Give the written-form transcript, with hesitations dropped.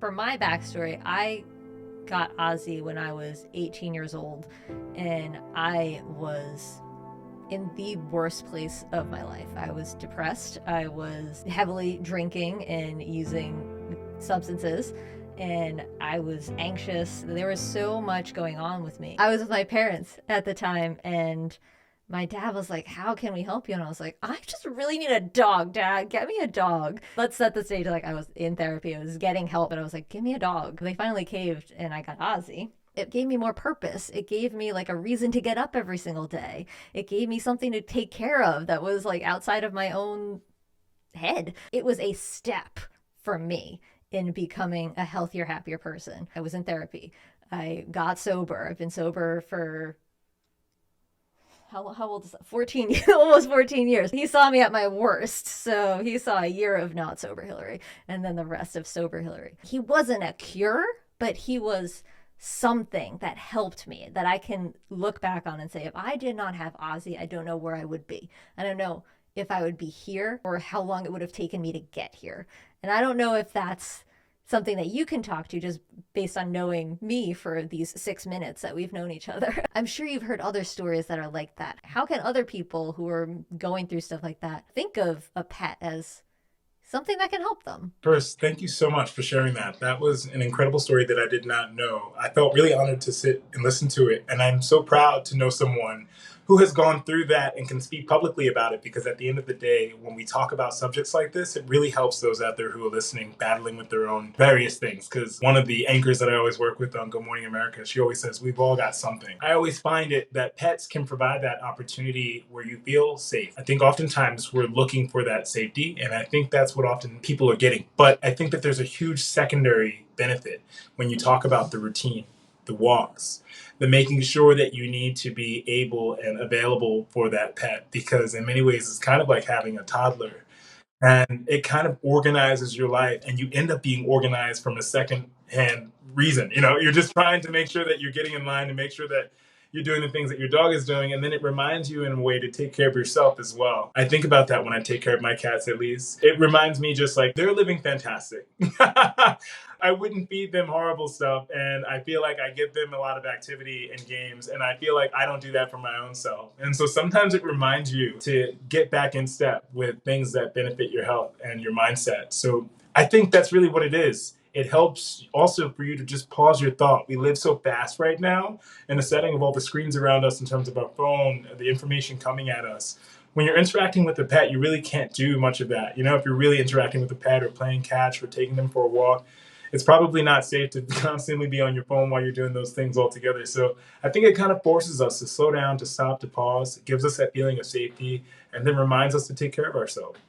For my backstory, I got Ozzy when I was 18 years old, and I was in the worst place of my life. I was depressed. I was heavily drinking and using substances, and I was anxious. There was so much going on with me. I was with my parents at the time, and my dad was like, "How can we help you?" And I was like, "I just really need a dog, Dad. Get me a dog." Let's set the stage. Like, I was in therapy, I was getting help, and I was like, "Give me a dog." They finally caved, and I got Ozzy. It gave me more purpose. It gave me like a reason to get up every single day. It gave me something to take care of that was like outside of my own head. It was a step for me in becoming a healthier, happier person. I was in therapy. I got sober. I've been sober for how old is that? 14, almost 14 years. He saw me at my worst. So he saw a year of not sober Hillary and then the rest of sober Hillary. He wasn't a cure, but he was something that helped me that I can look back on and say, if I did not have Ozzy, I don't know where I would be. I don't know if I would be here or how long it would have taken me to get here. And I don't know if that's something that you can talk to just based on knowing me for these 6 minutes that we've known each other. I'm sure you've heard other stories that are like that. How can other people who are going through stuff like that think of a pet as something that can help them? First, thank you so much for sharing that. That was an incredible story that I did not know. I felt really honored to sit and listen to it. And I'm so proud to know someone who has gone through that and can speak publicly about it, because at the end of the day, when we talk about subjects like this, it really helps those out there who are listening, battling with their own various things. Because one of the anchors that I always work with on Good Morning America, she always says, we've all got something. I always find it that pets can provide that opportunity where you feel safe. I think oftentimes we're looking for that safety, and I think that's what often people are getting. But I think that there's a huge secondary benefit when you talk about the routine, the walks, the making sure that you need to be able and available for that pet, because in many ways it's kind of like having a toddler, and it kind of organizes your life, and you end up being organized from a second hand reason. You're just trying to make sure that you're getting in line to make sure that you're doing the things that your dog is doing, and then it reminds you in a way to take care of yourself as well. I think about that when I take care of my cats. At least it reminds me just like they're living fantastic. I wouldn't feed them horrible stuff, and I feel like I give them a lot of activity and games, and I feel like I don't do that for my own self. And so sometimes it reminds you to get back in step with things that benefit your health and your mindset. So I think that's really what it is. It helps also for you to just pause your thought. We live so fast right now in the setting of all the screens around us in terms of our phone, the information coming at us. When you're interacting with a pet, you really can't do much of that. If you're really interacting with a pet or playing catch or taking them for a walk, it's probably not safe to constantly be on your phone while you're doing those things all together. So I think it kind of forces us to slow down, to stop, to pause. It gives us that feeling of safety, and then reminds us to take care of ourselves.